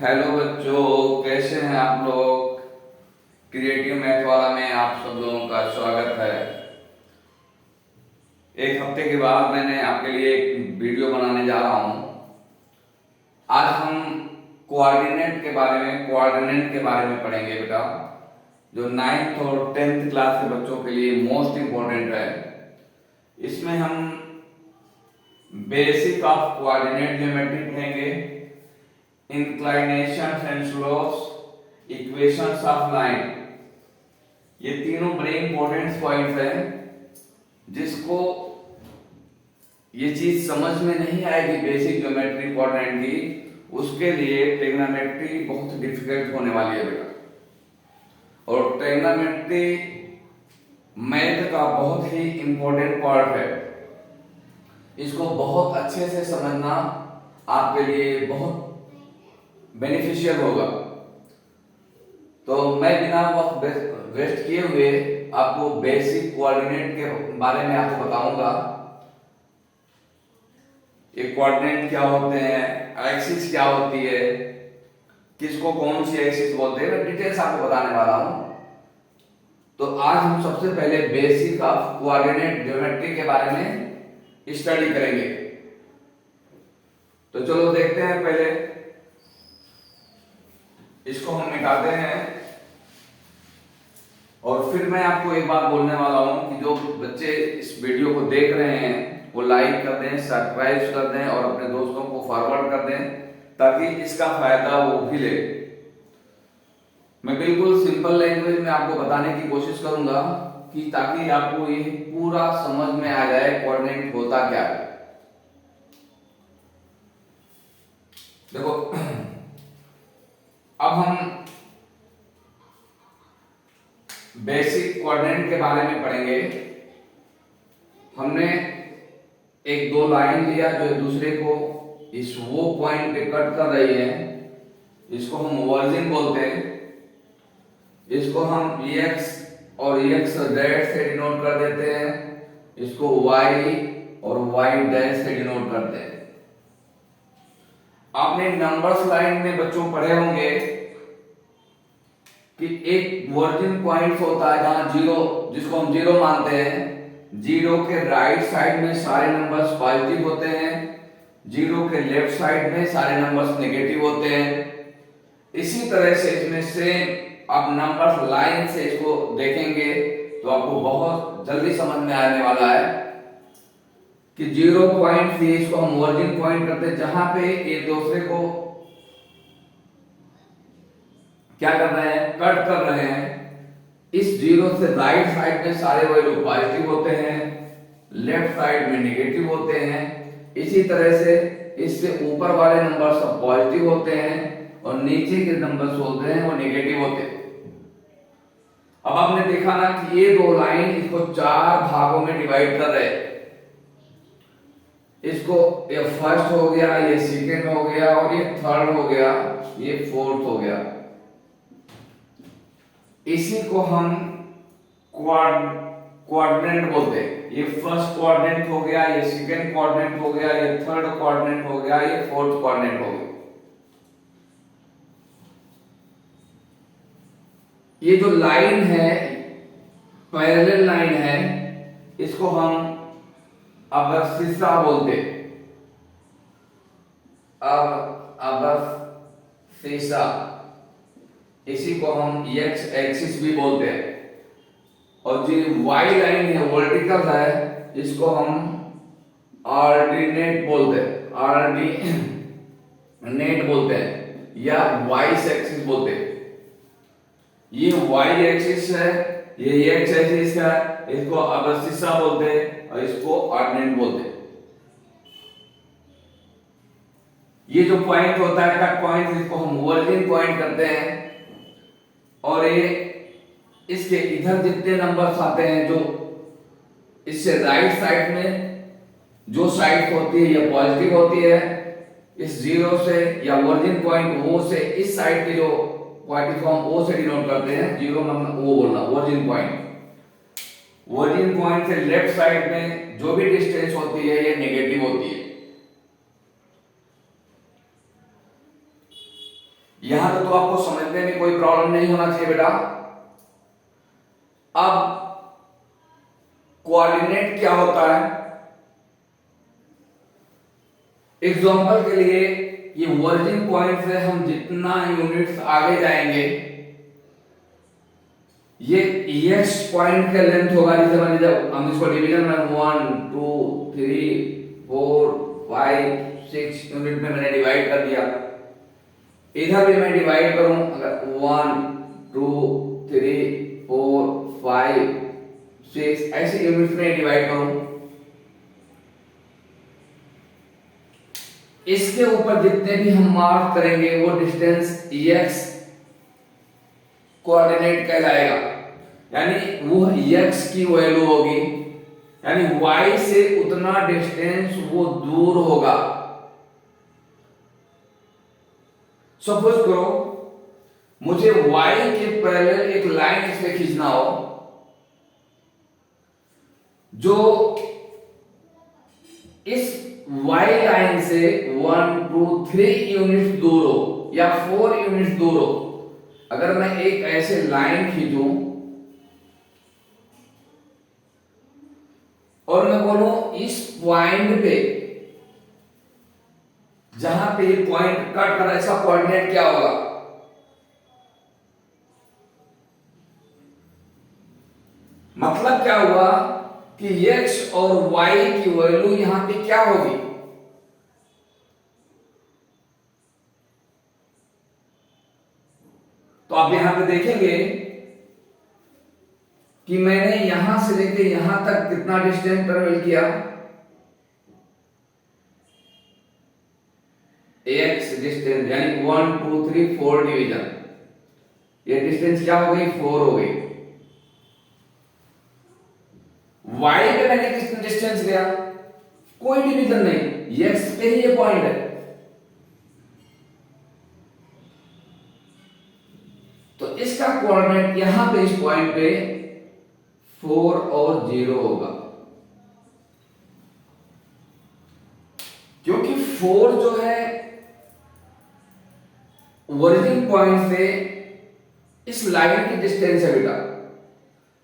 Hello बच्चों, कैसे हैं आप लोग। क्रिएटिव मैथ वाला में आप सब लोगों का स्वागत है। एक हफ्ते के बाद मैंने आपके लिए एक वीडियो बनाने जा रहा हूं। आज हम कोऑर्डिनेट के बारे में पढ़ेंगे बेटा, जो 9th और 10th क्लास के बच्चों के लिए मोस्ट इम्पोर्टेंट है। इसमें हम बेसिक ऑफ कोऑर्डिनेट ज्योमेट्री पढ़ेंगे, inclination and slopes, equations of line. ये तीनों बड़े इंपॉर्टेंट पॉइंट्स हैं, जिसको ये चीज समझ में नहीं आएगी बेसिक ज्योमेट्री कोऑर्डिनेट की, उसके लिए ट्रिग्नोमेट्री बहुत डिफिकल्ट होने वाली है बेटा। और ट्रिग्नोमेट्री मैथ का बहुत ही इंपॉर्टेंट पार्ट है। इसको बहुत अच्छे से समझना आपके लिए बहुत बेनिफिशियल होगा। तो मैं बिना वक्त वेस्ट किए हुए आपको बेसिक कोऑर्डिनेट के बारे में आपको बताऊंगा। ये कोऑर्डिनेट क्या होते हैं, एक्सिस क्या होती है, किसको कौन सी एक्सिस बोलते हैं, मैं डिटेल्स आपको बताने वाला हूं। तो आज हम सबसे पहले बेसिक ऑफ कोऑर्डिनेट ज्योमेट्री के बारे में स्टडी करेंगे। तो चलो देखते हैं। पहले इसको हम मिटाते हैं और फिर मैं आपको एक बात बोलने वाला हूं कि जो बच्चे इस वीडियो को देख रहे हैं वो लाइक कर दें, सब्सक्राइब कर दें और अपने दोस्तों को फॉरवर्ड कर दें, ताकि इसका फायदा वो भी ले। मैं बिल्कुल सिंपल लैंग्वेज में आपको बताने की कोशिश करूंगा कि ताकि आपको ये पूरा समझ में आ जाए कोऑर्डिनेट होता क्या है। देखो, अब हम बेसिक कोऑर्डिनेट के बारे में पढ़ेंगे। हमने एक दो लाइन लिया जो एक दूसरे को इस वो पॉइंट पे कट कर रही है, इसको हम वर्जिन बोलते हैं। इसको हम एक्स और एक्स डैश से डिनोट कर देते हैं, इसको वाई और वाई डैश से डिनोट करते हैं। आपने नंबर्स लाइन में बच्चों पढ़े होंगे कि एक वर्जिन पॉइंट होता है जहां जीरो, जिसको हम जीरो मानते हैं। जीरो के राइट साइड में सारे नंबर्स पॉजिटिव होते हैं, जीरो के लेफ्ट साइड में सारे नंबर्स नेगेटिव होते हैं। इसी तरह से इसमें सेम आप नंबर्स लाइन से इसको देखेंगे तो आपको बहुत जल्दी समझ में आने वाला है कि जीरो पॉइंट से इसको हम वर्जिन पॉइंट करते हैं, जहां पे एक दूसरे को क्या कर रहे हैं, कट कर रहे हैं। इस जीरो से राइट साइड में सारे वैल्यू पॉजिटिव होते हैं, लेफ्ट साइड में नेगेटिव होते हैं। इसी तरह से इससे ऊपर वाले नंबर सब पॉजिटिव होते हैं और नीचे के नंबर्स होते हैं वो नेगेटिव होते हैं। अब आपने देखा ना कि ये दो लाइन इसको चार भागों में डिवाइड कर रहे हैं। इसको ये फर्स्ट हो गया, ये सेकंड हो गया और ये थर्ड हो गया, ये फोर्थ हो गया। इसी को हम कोऑर्डिनेट बोलते हैं। ये फर्स्ट कोऑर्डिनेट हो गया, ये सेकंड कोऑर्डिनेट हो गया, ये थर्ड कोऑर्डिनेट हो गया, ये फोर्थ कोऑर्डिनेट हो गया। ये जो लाइन है, पैरेलल लाइन है, इसको हम अबसिसा बोलते हैं। अबसिसा, इसी को हम एक्स एक्सिस भी बोलते हैं। और जो वाई लाइन है, वर्टिकल है, इसको हम ऑर्डिनेट बोलते हैं, ऑर्डिनेट बोलते हैं या वाई एक्सिस बोलते हैं। ये वाई एक्सिस है, ये एक्स एक्सिस है, इसको अबसिसा बोलते हैं और इसको ऑर्डिनेट बोलते हैं। ये जो पॉइंट होता है कट पॉइंट, इसको हम वर्जिन पॉइंट करते हैं। और ये इसके इधर जितने नंबर्स आते हैं, जो इससे राइट साइड में जो साइड होती है ये पॉजिटिव होती है। इस जीरो से या वर्जिन पॉइंट ओ से इस साइड के जो पॉइंट को हम ओ से डिनोट करते हैं, जीरो नंबर ओ बोलना, वर्जिन पॉइंट। वर्जिन पॉइंट से लेफ्ट साइड में जो भी डिस्टेंस होती है ये नेगेटिव होती है। यहां तक तो आपको समझने में कोई प्रॉब्लम नहीं होना चाहिए बेटा। अब कोऑर्डिनेट क्या होता है, एग्जांपल के लिए ये ओरिजिन पॉइंट से हम जितना यूनिट्स आगे जाएंगे, ये x पॉइंट का लेंथ होगा, जैसे मान लीजिए हम इसको डिवीजन में 1 2 3 4 5 6 यूनिट में मैंने डिवाइड कर दिया, इधर भी मैं डिवाइड करूं, अगर 1 2 3 4 5 6 ऐसे यूनिट्स में डिवाइड करूं, इसके ऊपर जितने भी हम मार्क करेंगे वो डिस्टेंस x कोऑर्डिनेट कहलाएगा, यानी वो x की वैल्यू होगी, यानी y से उतना डिस्टेंस वो दूर होगा। सपोज करो मुझे y के पैरेलल एक लाइन इसमें खींचना हो जो इस y लाइन से 1 2 3 यूनिट दूर हो या 4 यूनिट दूर हो। अगर मैं एक ऐसे लाइन खींचूं और मैं बोलूं इस पॉइंट पे, जहां पे ये पॉइंट कट कर रहा है, इसका कोऑर्डिनेट क्या होगा, मतलब क्या हुआ कि x और y की वैल्यू यहां पे क्या होगी, तो आप यहां पे देखेंगे कि मैंने यहां से लेके यहां तक कितना डिस्टेंस ट्रेवल किया, x डिस्टेंस यानी 1 2 3 4 डिवीजन, ये डिस्टेंस क्या हो गई 4 हो गई। y पे मैंने कितना डिस्टेंस लिया, कोई डिवीजन नहीं, x पे ही ये पॉइंट है, तो इसका कोऑर्डिनेट यहां पे इस पॉइंट पे 4 और 0 होगा, क्योंकि 4 जो है ओरिजिन पॉइंट से इस लाइन की डिस्टेंस है बेटा,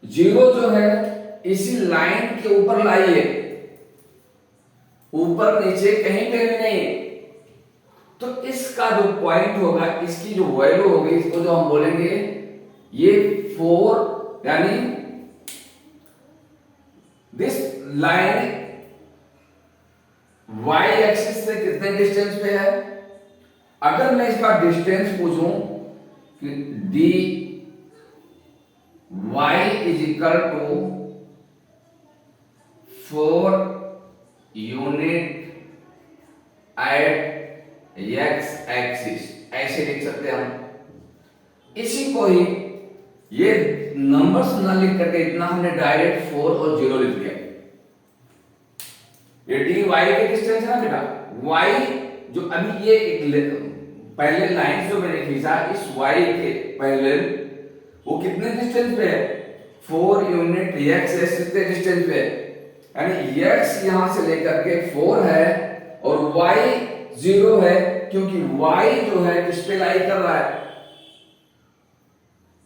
0 जो है इसी लाइन के ऊपर लाई है, ऊपर नीचे कहीं पे भी नहीं, तो इसका जो पॉइंट होगा, इसकी जो वैल्यू होगी, इसको जो हम बोलेंगे ये 4, यानी दिस लाइन y एक्सिस से कितने डिस्टेंस पे है। अगर मैं इसका डिस्टेंस पूछूं कि dy is equal to 4 unit at x axis, ऐसे लिख सकते हैं हम। इसी को ही ये नंबर्स ना लिख करके इतना हमने डायरेक्ट 4 और 0 लिख दिया। ये dy के डिस्टेंस है ना बेटा, y जो अभी ये पहले लाइन जो मैंने खींचा इस y के पहले वो कितने डिस्टेंस पे है, 4 यूनिट x एक्सिस के डिस्टेंस पे है, यानी x यहां से लेकर के 4 है और y 0 है, क्योंकि y जो है किस पे लाई कर रहा है,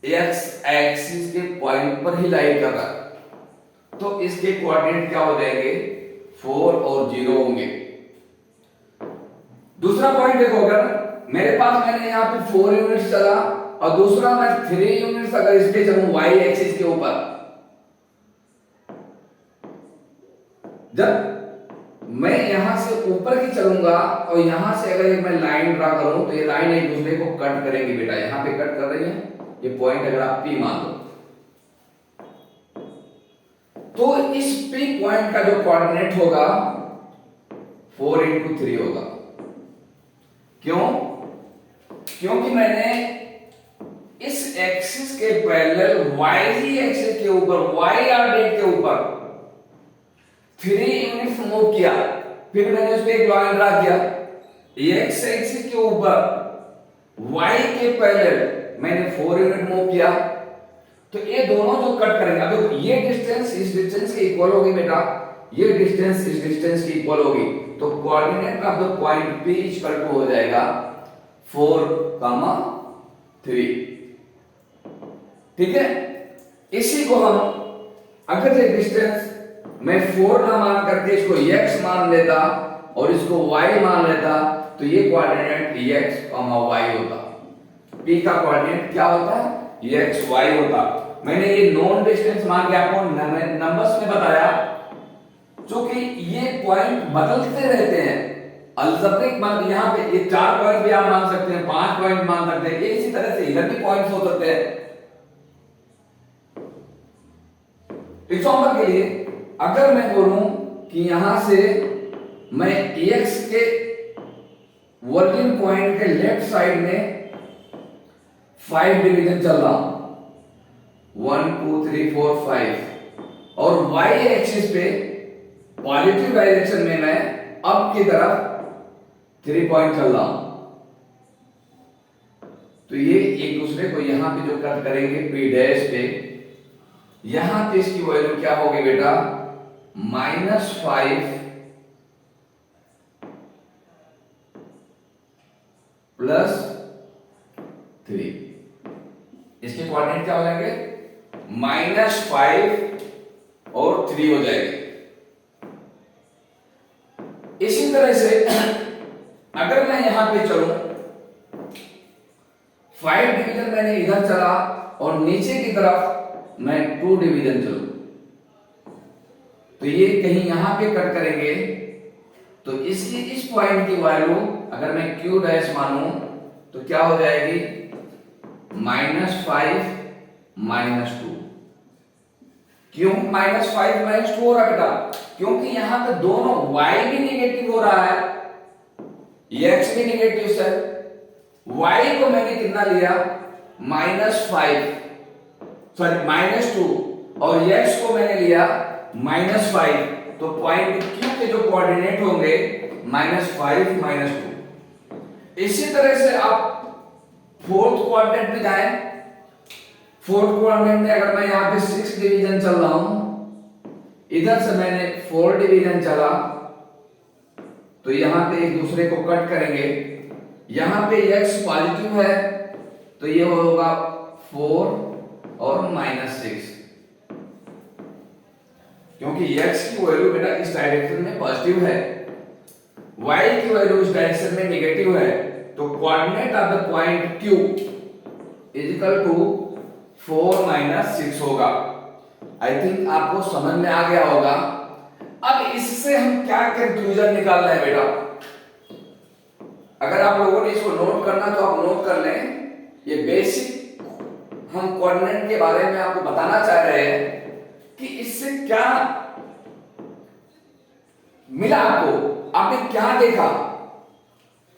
x एक्सिस के पॉइंट पर ही लाई कर रहा है, तो इसके कोऑर्डिनेट क्या हो जाएंगे 4 और 0 होंगे। दूसरा पॉइंट देखो, अगर मेरे पास मैंने यहाँ पे 4 यूनिट्स चला और दूसरा मैं 3 यूनिट्स अगर इस पे चलूं y एक्सिस के ऊपर, जब मैं यहां से ऊपर की चलूंगा और यहां से अगर मैं लाइन ड्रा करूं तो ये लाइन एक दूसरे को कट करेंगी बेटा, यहां पे कट कर रही है, ये पॉइंट अगर आप P मान लो, तो इस P पॉइंट का जो कोऑर्डिनेट होगा 4 into 3 होगा। क्यों? क्योंकि मैंने इस एक्सिस के पैरेलल y एक्सिस के ऊपर, y ऑर्डिनेट के ऊपर 3 यूनिट्स मूव किया, फिर मैंने उस पे एक लाइन ड्रा किया, x एक्सिस के ऊपर y के पैरेलल मैंने 4 यूनिट मूव किया, तो ये दोनों जो कट करेंगे, अब ये डिस्टेंस इस डिस्टेंस के इक्वल होगी बेटा, ये डिस्टेंस इस डिस्टेंस की इक्वल होगी, तो coordinate of the point P equal to हो जाएगा 4,3। ठीक है, इसी को हम अगर ये डिस्टेंस मैं 4 ना मान करके इसको x मान लेता और इसको y मान लेता तो ये कोऑर्डिनेट x, y होता। p का कोऑर्डिनेट क्या होता है? x, y होता। मैंने ये नॉन डिस्टेंस मान के आपको नंबर्स में बताया, क्योंकि ये पॉइंट बदलते रहते हैं। अलजेब्रिक मान यहाँ पे ये 4 पॉइंट भी आप मान सकते हैं, 5 पॉइंट मान सकते हैं, इसी तरह से इधर भी पॉइंट्स हो सकते हैं। एग्जांपल के लिए अगर मैं बोलूं कि यहां से मैं x के वर्किंग पॉइंट के लेफ्ट साइड में 5 डिवीजन चल रहा हूं, 1 2 3 4 5, और y एक्सिस पे पॉजिटिव डायरेक्शन में मैं अप की तरफ 3 पॉइंट चल रहा हूं, तो ये एक दूसरे को यहां पे जो कट करेंगे p डैश पे, यहां पे इसकी वैल्यू क्या होगी बेटा? -5 + 3। इसके कोऑर्डिनेट क्या हो जाएंगे? -5 और 3 हो जाएंगे। इसी तरह से अगर मैं यहां पे चलूं, 5 डिवीजन मैंने इधर चला और नीचे की तरफ मैं 2 डिवीजन चलूं, तो ये कहीं यहां पे कट करेंगे, तो इसकी इस पॉइंट की वैल्यू अगर मैं q डैश मानूं तो क्या हो जाएगी? -5 - 2। क्यों -5 - 2 हो रहा बेटा? क्योंकि यहां पे दोनों y भी निगेटिव हो रहा है, x भी निगेटिव है। y को मैंने कितना लिया? -5 सॉरी -2, और x को मैंने लिया -5, तो पॉइंट q के जो कोऑर्डिनेट होंगे -5 - 2। इसी तरह से आप फोर्थ क्वाड्रेंट में जाएं। फोर्थ क्वाड्रेंट में अगर मैं यहां पे 6 डिवीजन चल रहा हूं, इधर से मैंने 4 डिवीजन चला, तो यहां पे एक दूसरे को कट करेंगे। यहां पे x पॉजिटिव है तो ये होगा 4 और -6, क्योंकि x की वैल्यू बेटा इस डायरेक्शन में पॉजिटिव है, y की वैल्यू इस डायरेक्शन में नेगेटिव है, तो coordinate of the point q equal to 4 - 6 होगा। आई थिंक आपको समझ में आ गया होगा। अब इससे हम क्या कंक्लूजन निकालना है बेटा? अगर आप लोगों ने इसको नोट करना तो आप नोट कर लें। ये बेसिक हम कोऑर्डिनेट के बारे में आपको बताना चाह रहे हैं कि इससे क्या मिला आपको, आपने क्या देखा।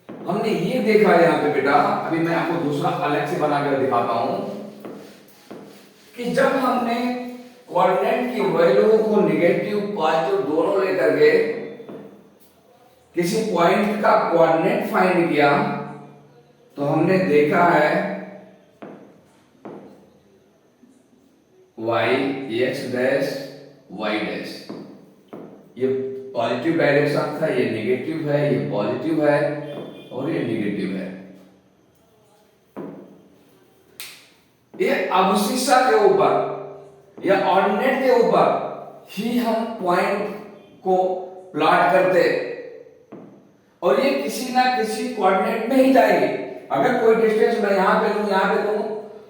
हमने ये देखा यहां पे बेटा, अभी मैं आपको दूसरा अलग से बनाकर दिखाता हूं कि जब हमने कोऑर्डिनेट की वैल्यू को नेगेटिव पॉजिटिव दोनों लेकर के किसी पॉइंट का कोऑर्डिनेट फाइंड किया, तो हमने देखा है x डैश y डैश, ये पॉजिटिव डायरेक्शन था, ये नेगेटिव है, ये पॉजिटिव है और ये नेगेटिव है। ये अवशिष्टा के ऊपर या ऑर्डिनेट के ऊपर ही हम पॉइंट को प्लॉट करते, और ये किसी ना किसी कोऑर्डिनेट में ही जाएंगे। अगर कोई डिस्टेंस मैं यहां पे लूं, यहां पे लूं,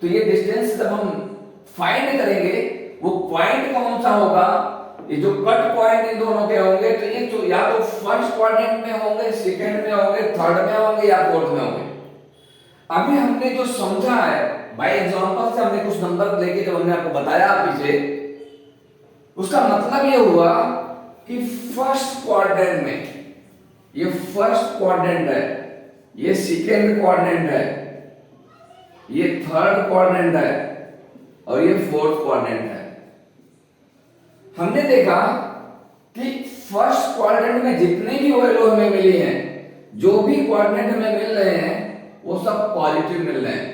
तो ये डिस्टेंस जब हम फाइंड करेंगे वो पॉइंट कौन सा होगा, ये जो कट पॉइंट इन दोनों के होंगे, तो ये जो या तो फर्स्ट कोऑर्डिनेट में होंगे, सेकंड में होंगे, थर्ड में होंगे या फोर्थ में होंगे। अभी हमने जो समझा है बाय एग्जांपल से, हमने कुछ नंबर लेके जब हमने आपको बताया पीछे, उसका मतलब ये हुआ कि फर्स्ट क्वाड्रेंट में ये फर्स्ट क्वाड्रेंट है, ये सेकंड क्वाड्रेंट है, ये थर्ड क्वाड्रेंट है और ये फोर्थ क्वाड्रेंट है। हमने देखा कि फर्स्ट क्वाड्रेंट में जितने भी वैल्यू हमें मिली हैं, जो भी क्वाड्रेंट हमें मिल रहे हैं वो सब पॉजिटिव मिल रहे हैं।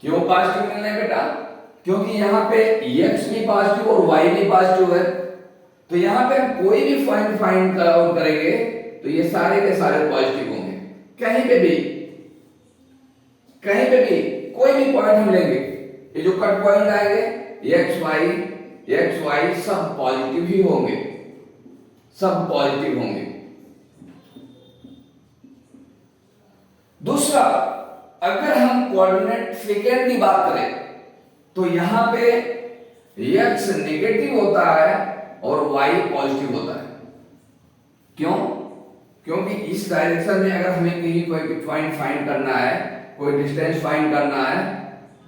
क्यों पॉजिटिव मिल रहे हैं बेटा? क्योंकि यहां पे x भी पॉजिटिव और y भी पॉजिटिव है, तो यहां पे हम कोई भी पॉइंट फाइंड करेंगे तो ये सारे के सारे पॉजिटिव होंगे। कहीं पे भी कोई भी पॉइंट हम लेंगे, ये जो कट पॉइंट आएंगे एक्स वाई सब पॉजिटिव ही होंगे, सब पॉजिटिव होंगे। दूसरा, अगर हम कोऑर्डिनेट सेकेंड की बात करें तो यहां पे x नेगेटिव होता है और y पॉजिटिव होता है। क्यों? क्योंकि इस डायरेक्शन में अगर हमें कहीं कोई पॉइंट फाइंड करना है, कोई डिस्टेंस फाइंड करना है,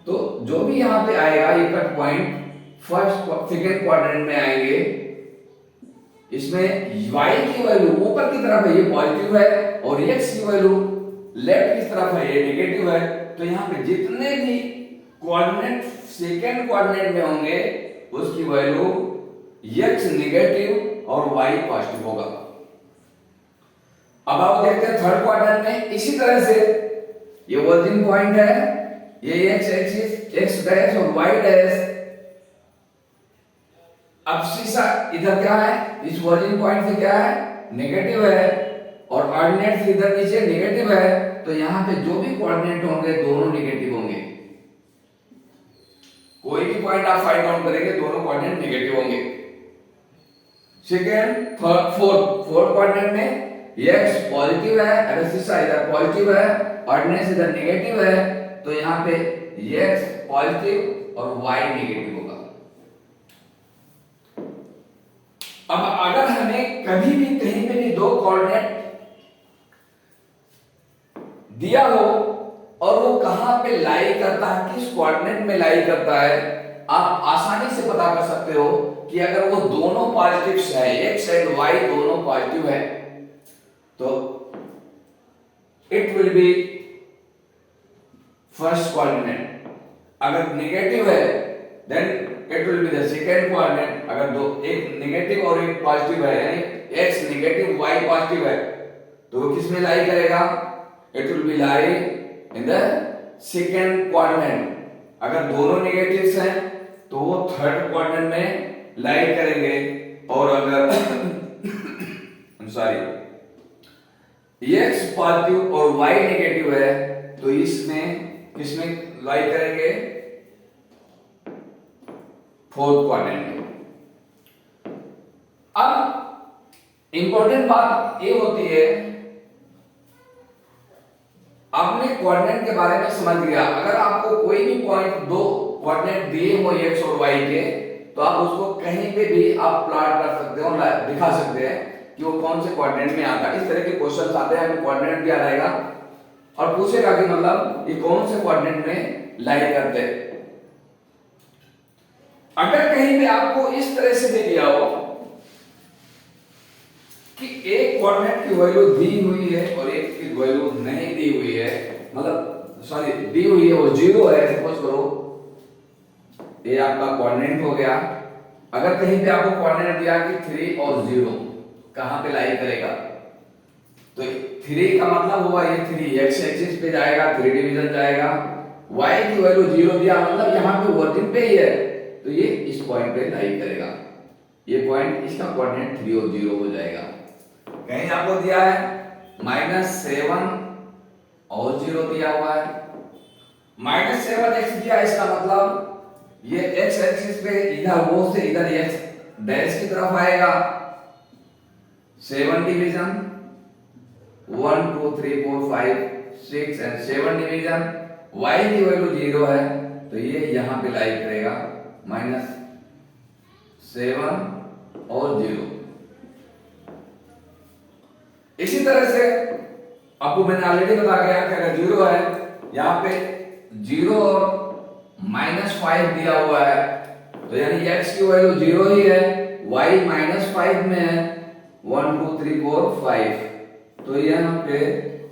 तो जो भी यहां पे आएगा ये cut point first second quadrant में आएंगे, इसमें y की वैल्यू ऊपर की तरफ है, ये पॉजिटिव है, और x की वैल्यू लेफ्ट की तरफ है, ये नेगेटिव है। तो यहाँ पे जितने भी कोऑर्डिनेट सेकेंड कोऑर्डिनेट में होंगे उसकी वैल्यू x नेगेटिव और y पॉजिटिव होगा। अब आप देखते हैं थर्ड क्वाड्रेंट में इसी तरह से ये ओरिजिन पॉइंट है, ये x एक्सिस x डैश और y डैश। अब शीशा इधर क्या है, इस ओरिजिन पॉइंट से क्या है, नेगेटिव है, और ऑर्डिनेट से इधर नीचे नेगेटिव है, तो यहां पे जो भी कोऑर्डिनेट होंगे दोनों नेगेटिव होंगे। कोई भी पॉइंट आप फाइंड आउट करेंगे दोनों कोऑर्डिनेट नेगेटिव होंगे। सेकंड, थर्ड, फोर्थ कोऑर्डिनेट में x पॉजिटिव है, अगर शीशा इधर पॉजिटिव है, ऑर्डिनेट इधर नेगेटिव है, तो यहां पे x पॉजिटिव और y नेगेटिव होगा। अब अगर हमें कभी भी कहीं पे भी दो कोऑर्डिनेट दिया हो और वो कहां पे लाई करता है, किस कोऑर्डिनेट में लाई करता है, आप आसानी से पता कर सकते हो कि अगर वो दोनों पॉजिटिव है, x एंड y दोनों पॉजिटिव है, तो it will be first coordinate. अगर नेगेटिव है then it will be the second coordinate. अगर दो, एक नेगेटिव और एक पॉजिटिव है, यानी x नेगेटिव y पॉजिटिव है, तो वो किस में लाई करेगा, it will B lie in the second quadrant. अगर दोनों नेगेटिव्स हैं तो वो थर्ड क्वाड्रेंट में लाई करेंगे, और अगर सॉरी x पॉजिटिव और y नेगेटिव है तो इसमें किसमें लाई करेंगे, फोर्थ क्वाड्रेंट में। अब इंपॉर्टेंट बात ये होती है, आपने कोऑर्डिनेट के बारे में समझ लिया। अगर आपको कोई भी पॉइंट दो कोऑर्डिनेट दिए हो x और y के, तो आप उसको कहीं पे भी आप प्लॉट कर सकते हो, दिखा सकते हैं कि वो कौन से कोऑर्डिनेट में आता है। इस तरह के क्वेश्चंस आते हैं, हमें कोऑर्डिनेट दिया रहेगा और पूछेगा कि मतलब ये कौन से कोऑर्डिनेट में लाई करते हैं। अगर कहीं पे आपको इस तरह से दे दिया हो कि एक कोऑर्डिनेट की वैल्यू दी हुई है और एक की वैल्यू नहीं दी हुई है, मतलब सॉरी दी हुई है वो 0 है, सपोज करो ये आपका कोऑर्डिनेट हो गया। अगर कहीं पे आपको कोऑर्डिनेट दिया कि 3 और 0 कहां पे लाई करेगा, तो 3 का मतलब हुआ ये 3 x एक्सिस पे जाएगा, 3 डिवीजन जाएगा, y की वैल्यू 0 दिया मतलब यहां पे ओरिजिन पे ही है, तो ये इस पॉइंट पे लाई करेगा। ये पॉइंट इसका कोऑर्डिनेट 3 और 0 हो जाएगा। कहीं आपको दिया है -7 और 0 दिया हुआ है, -7x दिया, इसका मतलब ये x एक्सिस पे इधर वो से इधर x डैश की तरफ आएगा, 7 डिवीजन 1 2 3 4 5 6 एंड 7 डिवीजन, y की वैल्यू 0 है तो ये यहां पे लाई करेगा -7 और 0। इसी तरह से आपको मैंने ऑलरेडी बता गया कि अगर 0 है, यहाँ पे 0 और -5 दिया हुआ है, तो यानी x की वैल्यू 0 ही है, y -5 में है, 1 2 3 4 5, तो यहाँ पे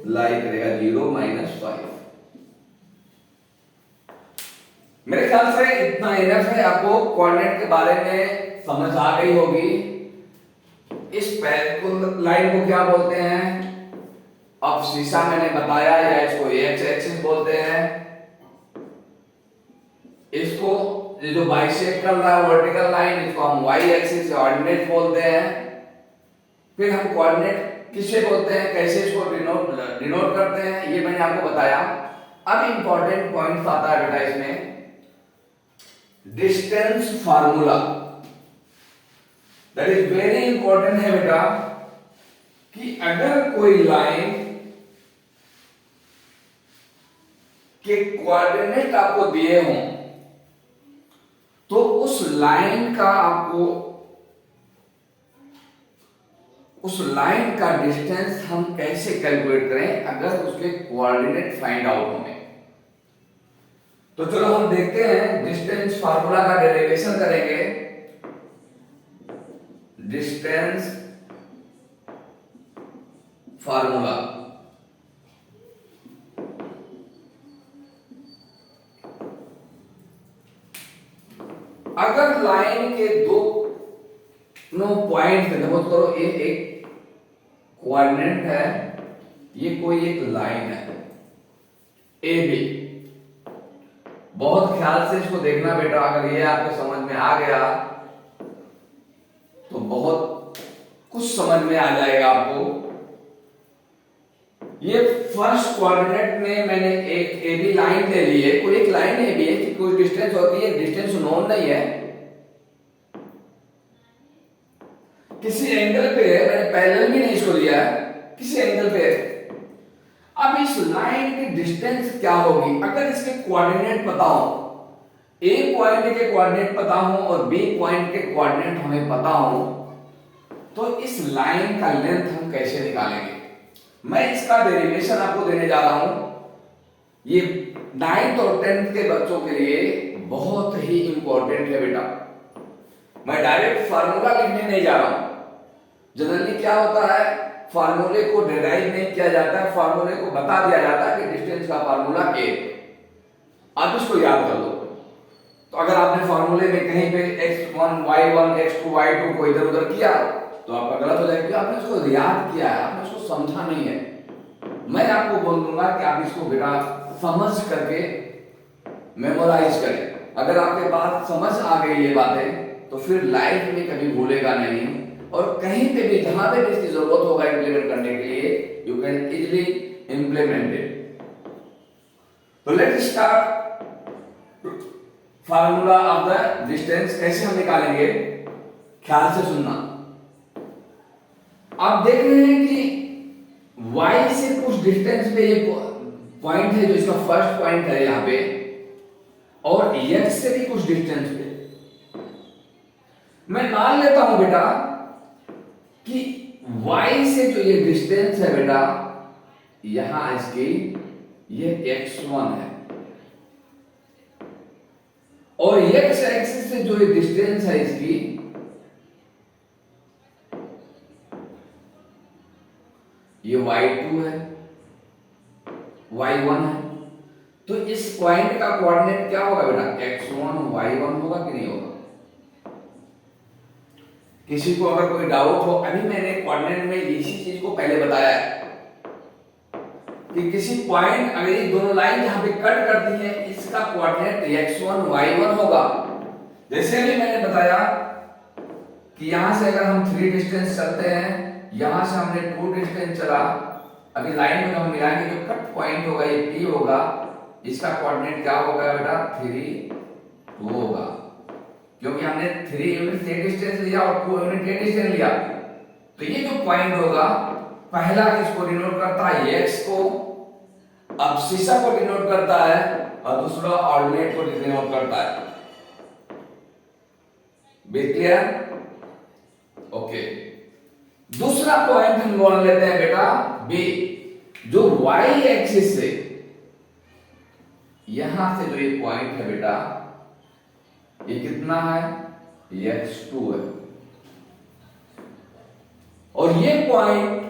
लाई करेगा 0 -5। मेरे ख्याल से इतना इनफ है, आपको कोऑर्डिनेट के बारे में समझ आ गई होगी। इस लाइन को क्या बोलते हैं, अब शीशा मैंने बताया, या इसको x एक्सिस बोलते हैं, इसको ये जो बाइसेक्टर रहा है वर्टिकल लाइन, इसको हम y एक्सिस या ऑर्डिनेट बोलते हैं। फिर हम कोऑर्डिनेट किसे बोलते हैं, कैसे इसको डिनोट करते हैं, ये मैंने आपको बताया। अब इंपॉर्टेंट पॉइंट आता है बेटा इसमें, distance formula, that is very important है बेटा, कि अगर कोई लाइन के कोऑर्डिनेट आपको दिए हों तो उस लाइन का आपको, उस लाइन का डिस्टेंस हम कैसे कैलकुलेट करें अगर उसके कोऑर्डिनेट फाइंड आउट होंगे। तो चलो हम देखते हैं, डिस्टेंस फार्मूला का डेरिवेशन करेंगे। डिस्टेंस फार्मूला, अगर लाइन के दोनों पॉइंट, सपोज करो ये एक कोऑर्डिनेट है, ये कोई एक लाइन है ए बी, बहुत ख्याल से इसको देखना बेटा, अगर ये आपके समझ में आ गया तो बहुत कुछ समझ में आ जाएगा आपको। ये फर्स्ट कोऑर्डिनेट में मैंने एक ए बी लाइन ले ली है, कोई एक लाइन ए बी है कि कोई डिस्टेंस होती है, डिस्टेंस नोन नहीं है, किसी एंगल पे है, मैंने पैरेलल भी नहीं इसको लिया है, किसी एंगल पे है। अब इस लाइन की डिस्टेंस क्या होगी अगर इसके कोऑर्डिनेट पता हो, ए पॉइंट के कोऑर्डिनेट पता हो और बी पॉइंट के कोऑर्डिनेट हमें पता हो, तो इस लाइन का लेंथ हम कैसे निकालेंगे। मैं इसका डेरिवेशन आपको देने जा रहा हूं, ये 9th और 10th के बच्चों के लिए बहुत ही इंपॉर्टेंट है बेटा। मैं डायरेक्ट फार्मूला लिखने नहीं जा रहा हूं, जनरली क्या होता है, फार्मूले को डिराइव नहीं किया जाता है, फार्मूले को बता दिया जाता है कि डिस्टेंस का फार्मूला ए, आप इसको याद कर लो। तो अगर आपने फार्मूले में कहीं पे x1 y1 x2 y2 को इधर उधर किया तो आपका गलत हो जाएगा, आपने इसको याद किया है, आपने इसको समझा नहीं है। मैं आपको बोल दूंगा कि आप इसको बेटा समझ करके मेमोराइज करें। अगर आपके पास समझ आ गई ये बातें तो फिर लाइफ में कभी भूलेगा नहीं, और कहीं पे भी जहां पे भी इसकी जरूरत होगा इंप्लीमेंट करने के लिए, you can easily implement it. तो let's start formula of the distance. कैसे हम निकालेंगे, ख्याल से सुनना। आप देख रहे हैं कि y से कुछ डिस्टेंस पे ये पॉइंट है जो इसका फर्स्ट पॉइंट है यहां पे, और x से भी कुछ डिस्टेंस पे। मैं मान लेता हूं बेटा कि y से जो ये डिस्टेंस है बेटा, यहां इसकी ये x1 है, और x एक्सिस से जो ये डिस्टेंस है इसकी ये y2 है, y1 है। तो इस पॉइंट का कोऑर्डिनेट क्या होगा बेटा, x1 y1 होगा कि नहीं होगा। किसी को अगर कोई डाउट हो, अभी मैंने कोऑर्डिनेट में इसी चीज को पहले बताया है कि किसी पॉइंट अगर ये दोनों लाइन जहां पे कट करती है, इसका कोऑर्डिनेट x1 y1 होगा। जैसे भी मैंने बताया कि यहां से अगर हम 3 डिस्टेंस चलते हैं, यहां से हमने 2 डिस्टेंस चला, अभी लाइन में हम मिलाएंगे, जो कट पॉइंट होगा ये P होगा, इसका कोऑर्डिनेट क्या होगा बेटा 3 2 होगा, क्योंकि हमने 3 यूनिट से डिस्टेंस लिया और 2 यूनिट से डिस्टेंस लिया। तो ये जो पॉइंट होगा, पहला किसको डिनोट करता है, x को, अब शीशा को डिनोट करता है, और दूसरा ऑर्डिनेट को डिनोट करता है। बेट क्लियर, ओके। दूसरा पॉइंट हम मान लेते हैं बेटा B, जो y एक्सिस से यहां से जो ये पॉइंट है बेटा, ये कितना है, x2 है, और ये पॉइंट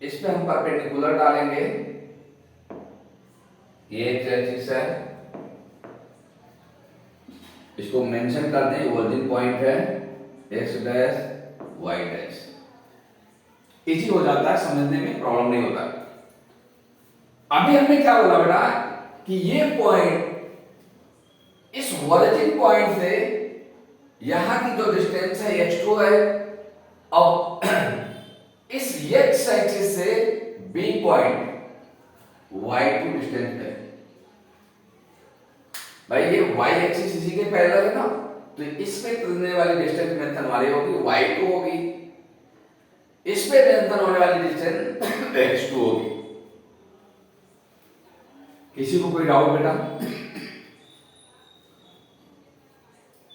इस पे हम परपेंडिकुलर डालेंगे, ये एक्सिस है, इसको मेंशन कर दें, ओरिजिन पॉइंट है x dash y dash. Easy हो जाता है, समझने में प्रॉब्लम नहीं होता। अभी हमने क्या बोला बेटा कि ये पॉइंट इस ओरिजिन पॉइंट से यहां की जो डिस्टेंस है x2 है, अब इस x एक्सिस से B पॉइंट y2 डिस्टेंस है। भाई ये y एक्सिस इसी के पैरेलल है ना, तो इस पे चलने वाली डिस्टेंस मेंशन हमारी होगी y2 होगी, इस पे मेंशन होने वाली डिस्टेंस x2 होगी। किसी को कोई डाउट बेटा?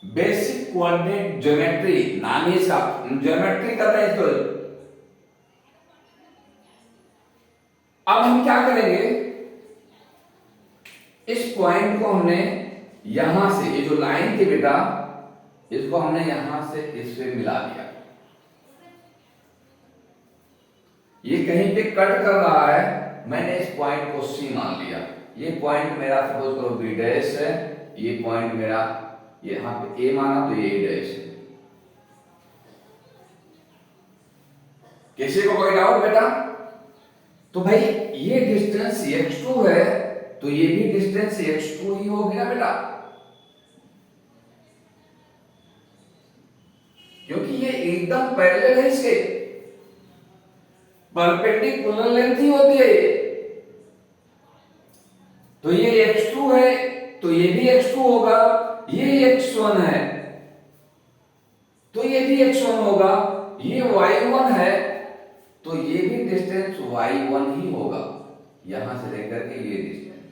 बेसिक कोऑर्डिनेट ज्योमेट्री नाम ही इसका, ज्योमेट्री कर रहे हैं इसको। अब हम क्या करेंगे, इस पॉइंट को हमने यहां से, ये जो लाइन थी बेटा, इसको हमने यहां से इस पे मिला दिया। ये कहीं पे कट कर रहा है, मैंने इस पॉइंट को C मान लिया। ये पॉइंट मेरा सपोज करो B डैश है, ये पॉइंट मेरा यहां पे A माना तो ये A डैश है। किसी को कोई डाउट बेटा? तो भाई ये डिस्टेंस x2 है, तो ये भी डिस्टेंस x2 ही होगी ना बेटा, क्योंकि ये एकदम पैरेलल है, इसके परपेंडिकुलर लेंथ ही होती है ये। तो ये x2 है तो ये भी x2 होगा, ये x1 है तो ये भी x1 होगा, ये y1 है तो ये भी डिस्टेंस y1 ही होगा, यहां से लेकर के ये डिस्टेंस।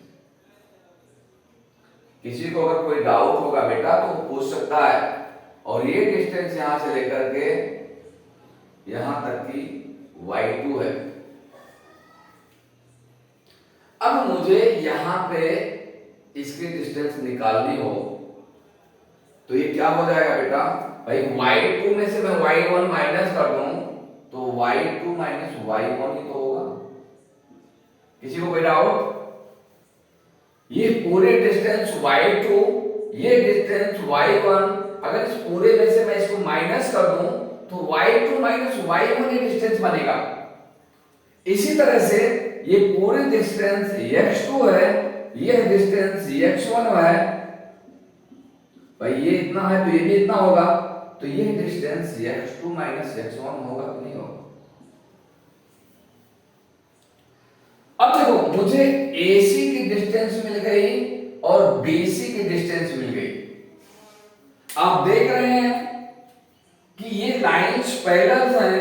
किसी को अगर कोई डाउट होगा बेटा तो वो पूछ सकता है। और ये डिस्टेंस यहां से लेकर के यहां तक की y2 है। अब मुझे यहां पे इसकी डिस्टेंस निकालनी हो तो ये क्या हो जाएगा बेटा? भाई y2 में से मैं y1 माइनस कर दूं तो y2 माइनस y1 ही तो होगा। किसी को कोई डाउट? ये पूरे डिस्टेंस y2, ये डिस्टेंस y1, अगर इस पूरे में से मैं इसको माइनस कर दूं तो y2 माइनस y1 ये डिस्टेंस बनेगा। इसी तरह से ये पूरे डिस्टेंस x2 है, यह डिस्टेंस x1 है, भाई ये इतना है तो ये भी इतना होगा, तो ये डिस्टेंस x2 माइनस x1 होगा कि नहीं होगा? अब देखो मुझे AC की डिस्टेंस मिल गई और BC की डिस्टेंस मिल गई। आप देख रहे हैं कि ये लाइंस पैरेलल हैं,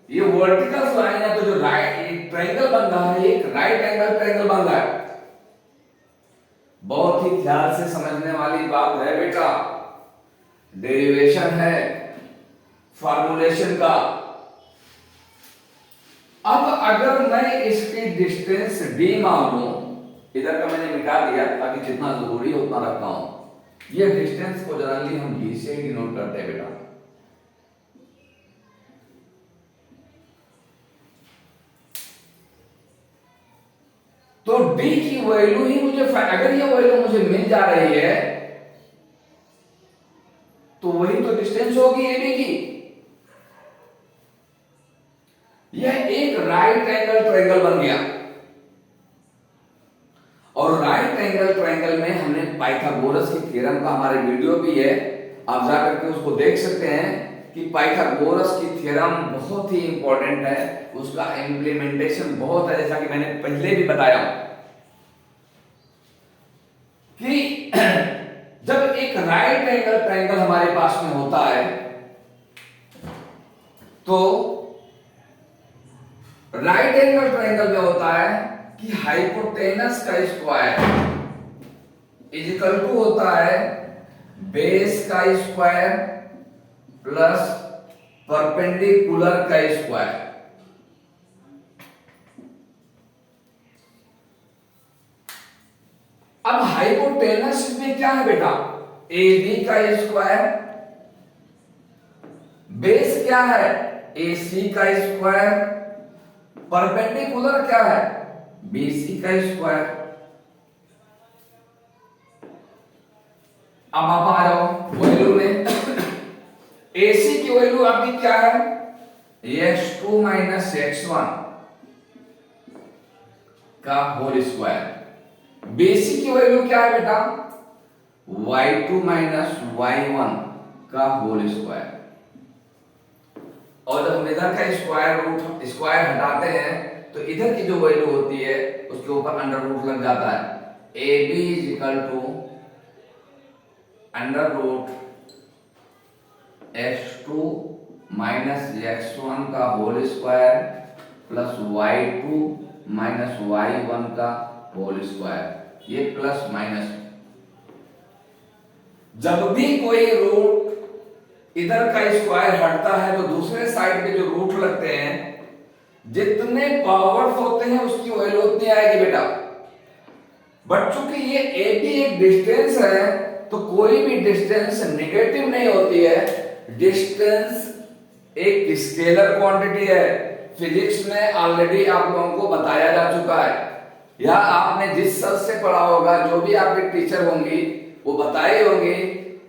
ये वर्टिकल लाइन है, तो जो राइट एक ट्रायंगल बन रहा है, एक राइट एंगल ट्रायंगल बन रहा है। बहुत ही ध्यान से समझने वाली बात है बेटा, डेरिवेशन है फॉर्मूलेशन का। अब अगर मैं इसकी डिस्टेंस d मान लूं, इधर का मैंने मिटा दिया ताकि जितना जरूरी है उतना रखता हूं। ये डिस्टेंस को जनरली हम d से डिनोट करते हैं बेटा। तो d की वैल्यू ही मुझे, अगर ये वैल्यू मुझे मिल जा रही है तो वही तो डिस्टेंस होगी AB की। यह एक राइट एंगल ट्रायंगल बन गया। और राइट एंगल ट्रायंगल में हमने पाइथागोरस की थ्योरम का हमारे वीडियो भी है, आप जाकर के उसको देख सकते हैं कि पाइथागोरस की थ्योरम बहुत ही इंपॉर्टेंट है, उसका इंप्लीमेंटेशन बहुत है। जैसा कि मैंने पहले भी बताया कि जब एक राइट एंगल ट्रायंगल हमारे पास में होता है तो राइट एंगल ट्रायंगल में होता है कि हाइपोटेनस का स्क्वायर इज इक्वल टू होता है बेस का स्क्वायर प्लस परपेंडिकुलर का स्क्वायर। अब हाइपोटेनस में क्या है बेटा? AB का स्क्वायर, बेस क्या है? AC का स्क्वायर, परपेंडिकुलर क्या है? BC का स्क्वायर। अब आप आ जाओ वैल्यू में। AC की वैल्यू आपकी क्या है? x2 माइनस x1 का होल स्क्वायर। BC की वैल्यू क्या है बेटा? y2 माइनस y1 का होल स्क्वायर। और जब हम इधर का स्क्वायर हटाते हैं तो इधर की जो वैल्यू होती है उसके ऊपर अंडर रूट लग जाता है। A B is equal to under root x2 minus x1 का whole square plus y2 minus y1 का होल स्क्वायर, ये प्लस माइनस। जब भी कोई रूट इधर का स्क्वायर हटता है तो दूसरे साइड पे जो रूट लगते हैं जितने पावर्स होते हैं उसकी वैल्यू उतनी आएगी बेटा। बट चूंकि ये ए बी एक डिस्टेंस है तो कोई भी डिस्टेंस नेगेटिव नहीं होती है। डिस्टेंस एक स्केलर क्वांटिटी है, फिजिक्स में ऑलरेडी आप लोगों को बताया जा चुका है, या आपने जिस सर से पढ़ा होगा, जो भी आपके टीचर होंगी वो बताए होंगे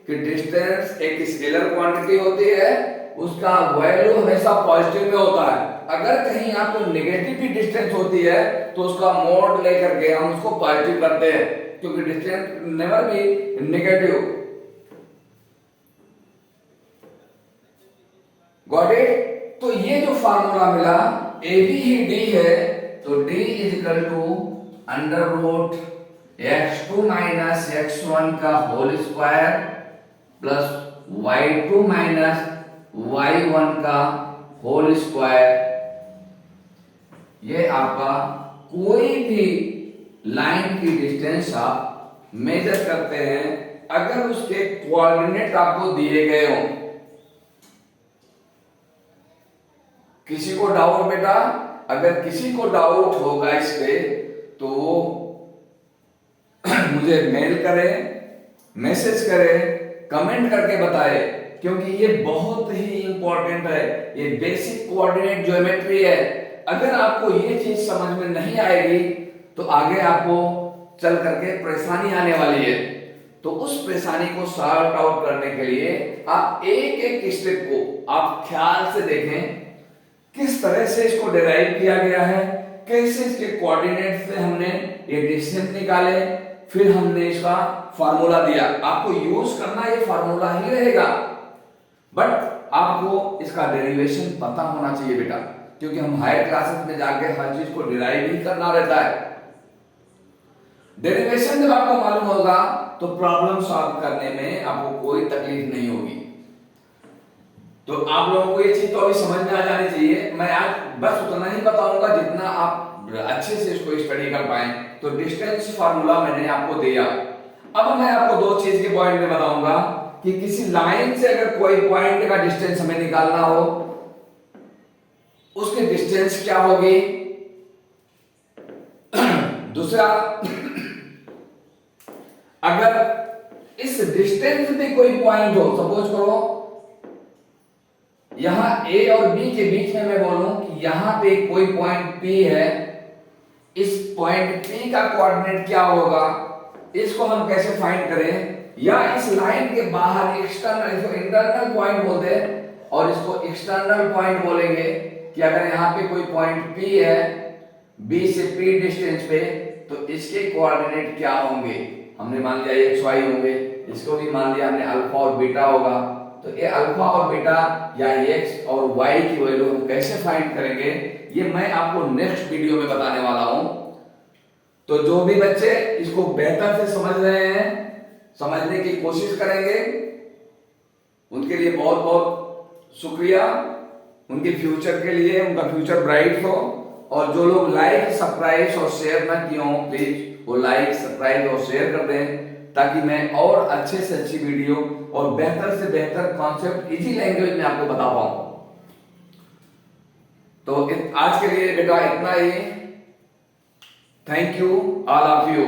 कि डिस्टेंस एक स्केलर क्वांटिटी होती है, उसका वैल्यू हमेशा पॉजिटिव में होता है। अगर कहीं आपको नेगेटिव भी डिस्टेंस होती है तो उसका मोड लेकर के हम उसको पॉजिटिव करते हैं, क्योंकि distance never be negative. Got it? तो ये जो फार्मूला मिला ए बी ही डी है, तो D is equal to under root x2 minus x1 का whole square plus y2 minus y1 का होल स्क्वायर। ये आपका कोई भी लाइन की डिस्टेंस आप मेजर करते हैं, अगर उसके कोऑर्डिनेट आपको दिए गए हो। किसी को डाउट बेटा, अगर किसी को डाउट होगा इस पे तो मुझे मेल करे, मैसेज करे, कमेंट करके बताए, क्योंकि ये बहुत ही इंपॉर्टेंट है। ये बेसिक कोऑर्डिनेट ज्योमेट्री है। अगर आपको ये चीज समझ में नहीं आएगी तो आगे आपको चल करके परेशानी आने वाली है। तो उस परेशानी को सॉल्व आउट करने के लिए आप एक एक स्टेप को आप ख्याल से देखें, किस तरह से इसको डिराइव किया गया है, कैसे इसके कोऑर्डिनेट से हमने ये डिस्टेंस निकाले, फिर हमने इसका फार्मूला दिया। आपको यूज करना ये फार्मूला ही रहेगा, बट आपको इसका डेरिवेशन पता होना चाहिए बेटा, क्योंकि हम हायर क्लासेस में जाके हर चीज को डिराइव ही करना रहता है। डेरिवेशन जब आपको मालूम होगा तो प्रॉब्लम सॉल्व करने में आपको कोई तकलीफ नहीं होगी। तो आप लोगों को ये चीज तो अभी समझ में आ जानी चाहिए। मैं आज बस उतना ही बताऊंगा जितना आप अच्छे से इसको स्टडी कर पाए। तो डिस्टेंस फार्मूला मैंने आपको दिया। अब मैं आपको दो चीज के पॉइंट में बताऊंगा कि किसी लाइन से अगर कोई पॉइंट का डिस्टेंस हमें निकालना हो, उसकी डिस्टेंस क्या होगी। दूसरा, अगर इस डिस्टेंस पे कोई पॉइंट हो, सपोज करो यहां A और B के बीच में मैं बोलूं कि यहां पे कोई पॉइंट P है, इस पॉइंट P का कोऑर्डिनेट क्या होगा, इसको हम कैसे फाइंड करें। या इस लाइन के बाहर एक्सटर्नल, इसको इंटरनल पॉइंट बोलते हैं और इसको एक्सटर्नल पॉइंट बोलेंगे कि अगर यहाँ पे कोई पॉइंट P है B से P डिस्टेंस पे, तो इसके कोऑर्डिनेट क्या होंगे। हमने मान लिया x y होंगे, इसको भी मान लिया हमने अल्फा और बीटा होगा। तो ये अल्फा और बीटा या x और y की वैल्यू हम कैसे फाइंड करेंगे, ये मैं आपको नेक्स्ट वीडियो में बताने वाला हूं। तो जो भी बच्चे इसको बेहतर से समझ रहे हैं, समझने की कोशिश करेंगे, उनके लिए बहुत बहुत शुक्रिया। उनके फ्यूचर के लिए, उनका फ्यूचर ब्राइट हो। और जो लोग लाइक, सब्सक्राइब और शेयर ना किए हों, प्लीज वो लाइक, सब्सक्राइब और शेयर कर दें, ताकि मैं और अच्छे से अच्छी वीडियो और बेहतर से बेहतर कॉन्सेप्ट इजी लैंग्वेज में आपको बता पाऊं। तो आज के लिए बेटा इतना ही। Thank you all of you.